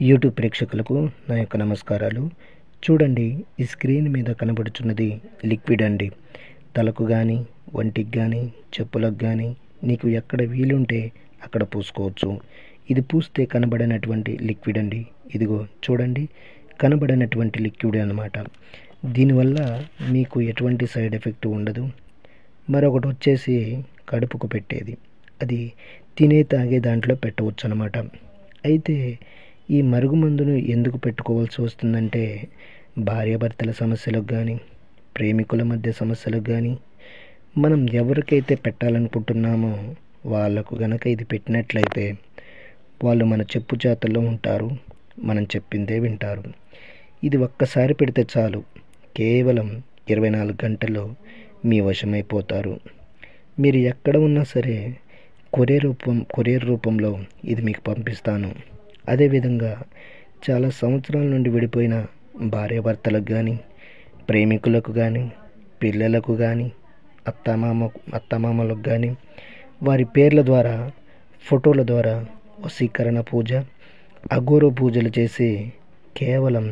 YouTube ప్రేక్షకులకు నా యొక్క నమస్కారాలు. చూడండి, ఈ స్క్రీన్ మీద కనబడుచున్నది లిక్విడ్ అండి. తలకు కానీ, వంటికి కానీ, చెప్పులకు కానీ నీకు ఎక్కడ వీలుంటే అక్కడ పూసుకోవచ్చు. ఇది పూస్తే కనబడినటువంటి లిక్విడ్ అండి. ఇదిగో చూడండి, కనబడినటువంటి లిక్విడ్ అన్నమాట. దీనివల్ల మీకు ఎటువంటి సైడ్ ఎఫెక్ట్ ఉండదు. మరొకటి వచ్చేసి కడుపుకు పెట్టేది, అది తినే తాగే దాంట్లో పెట్టవచ్చు అన్నమాట. అయితే ఈ మరుగుమందును ఎందుకు పెట్టుకోవాల్సి వస్తుందంటే, భార్యాభర్తల సమస్యలకు కానీ, ప్రేమికుల మధ్య సమస్యలకు కానీ, మనం ఎవరికైతే పెట్టాలనుకుంటున్నామో వాళ్ళకు గనక ఇది పెట్టినట్లయితే వాళ్ళు మన చెప్పు చేతల్లో ఉంటారు, మనం చెప్పిందే వింటారు. ఇది ఒక్కసారి పెడితే చాలు, కేవలం 24 గంటల్లో మీ వశమైపోతారు. మీరు ఎక్కడ ఉన్నా సరే కొరియర్ రూపంలో ఇది మీకు పంపిస్తాను. అదేవిధంగా చాలా సంవత్సరాల నుండి విడిపోయిన భార్యాభర్తలకు కానీ, ప్రేమికులకు కానీ, పిల్లలకు కానీ, అత్తమామలకు కానీ వారి పేర్ల ద్వారా, ఫోటోల ద్వారా వశీకరణ పూజ, అఘోర పూజలు చేసి కేవలం